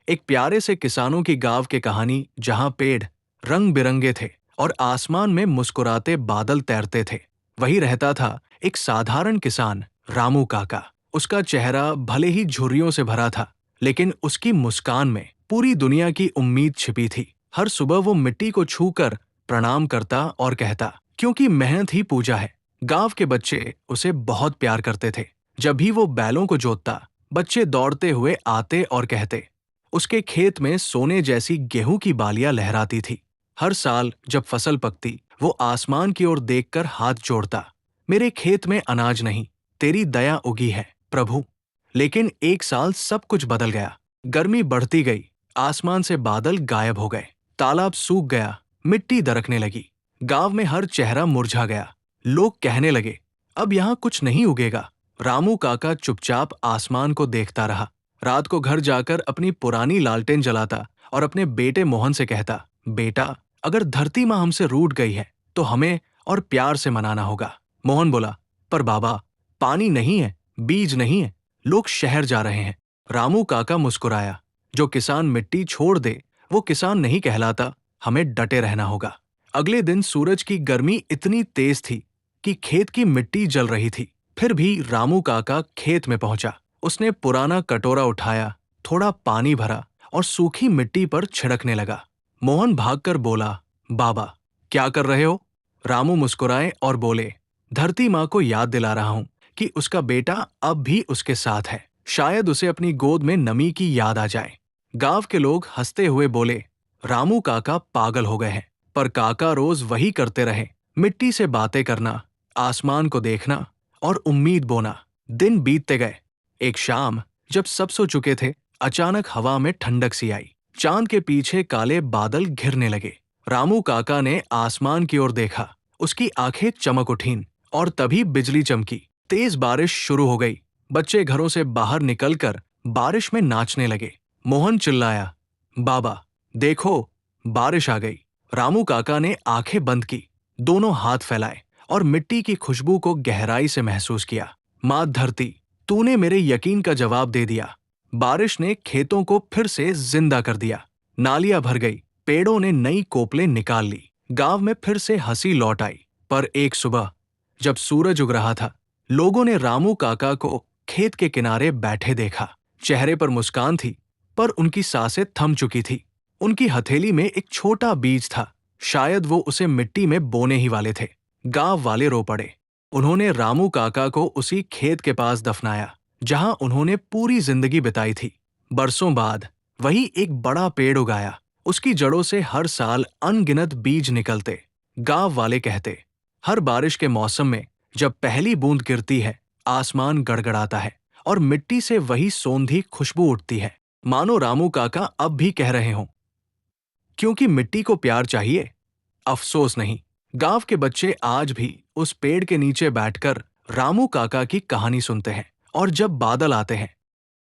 एक प्यारे से किसानों की गांव की कहानी जहां पेड़ रंग बिरंगे थे और आसमान में मुस्कुराते बादल तैरते थे। वही रहता था एक साधारण किसान, रामू काका। उसका चेहरा भले ही झुर्रियों से भरा था, लेकिन उसकी मुस्कान में पूरी दुनिया की उम्मीद छिपी थी। हर सुबह वो मिट्टी को छूकर प्रणाम करता और कहता, क्योंकि मेहनत ही पूजा है। गांव के बच्चे उसे बहुत प्यार करते थे। जब भी वो बैलों को जोतता, बच्चे दौड़ते हुए आते और कहते, उसके खेत में सोने जैसी गेहूं की बालियां लहराती थी। हर साल जब फसल पकती, वो आसमान की ओर देखकर हाथ जोड़ता, मेरे खेत में अनाज नहीं, तेरी दया उगी है प्रभु। लेकिन एक साल सब कुछ बदल गया। गर्मी बढ़ती गई, आसमान से बादल गायब हो गए, तालाब सूख गया, मिट्टी दरकने लगी। गांव में हर चेहरा मुरझा गया। लोग कहने लगे, अब यहाँ कुछ नहीं उगेगा। रामू काका चुपचाप आसमान को देखता रहा। रात को घर जाकर अपनी पुरानी लालटेन जलाता और अपने बेटे मोहन से कहता, बेटा, अगर धरती माँ हमसे रूठ गई है तो हमें और प्यार से मनाना होगा। मोहन बोला, पर बाबा, पानी नहीं है, बीज नहीं है, लोग शहर जा रहे हैं। रामू काका मुस्कुराया, जो किसान मिट्टी छोड़ दे वो किसान नहीं कहलाता, हमें डटे रहना होगा। अगले दिन सूरज की गर्मी इतनी तेज थी कि खेत की मिट्टी जल रही थी। फिर भी रामू काका खेत में पहुंचा। उसने पुराना कटोरा उठाया, थोड़ा पानी भरा और सूखी मिट्टी पर छिड़कने लगा। मोहन भागकर बोला, बाबा, क्या कर रहे हो? रामू मुस्कुराए और बोले, धरती माँ को याद दिला रहा हूं कि उसका बेटा अब भी उसके साथ है। शायद उसे अपनी गोद में नमी की याद आ जाए। गांव के लोग हंसते हुए बोले, रामू काका पागल हो गए हैं। पर काका रोज वही करते रहे, मिट्टी से बातें करना, आसमान को देखना और उम्मीद बोना। दिन बीतते गए। एक शाम जब सब सो चुके थे, अचानक हवा में ठंडक सी आई। चांद के पीछे काले बादल घिरने लगे। रामू काका ने आसमान की ओर देखा। उसकी आंखें चमक उठीं और तभी बिजली चमकी। तेज बारिश शुरू हो गई। बच्चे घरों से बाहर निकलकर बारिश में नाचने लगे। मोहन चिल्लाया, बाबा, देखो, बारिश आ गई। रामू काका ने आंखें बंद की, दोनों हाथ फैलाए और मिट्टी की खुशबू को गहराई से महसूस किया। माँ धरती, तूने मेरे यकीन का जवाब दे दिया। बारिश ने खेतों को फिर से जिंदा कर दिया। नालियां भर गई, पेड़ों ने नई कोपलें निकाल ली। गांव में फिर से हंसी लौट आई। पर एक सुबह जब सूरज उग रहा था, लोगों ने रामू काका को खेत के किनारे बैठे देखा। चेहरे पर मुस्कान थी, पर उनकी सांसें थम चुकी थी। उनकी हथेली में एक छोटा बीज था, शायद वो उसे मिट्टी में बोने ही वाले थे। गांव वाले रो पड़े। उन्होंने रामू काका को उसी खेत के पास दफनाया जहां उन्होंने पूरी जिंदगी बिताई थी। बरसों बाद वही एक बड़ा पेड़ उगाया। उसकी जड़ों से हर साल अनगिनत बीज निकलते। गांव वाले कहते, हर बारिश के मौसम में जब पहली बूंद गिरती है, आसमान गड़गड़ाता है और मिट्टी से वही सोंधी खुशबू उठती है, मानो रामू काका अब भी कह रहे हों, क्योंकि मिट्टी को प्यार चाहिए, अफसोस नहीं। गांव के बच्चे आज भी उस पेड़ के नीचे बैठकर रामू काका की कहानी सुनते हैं। और जब बादल आते हैं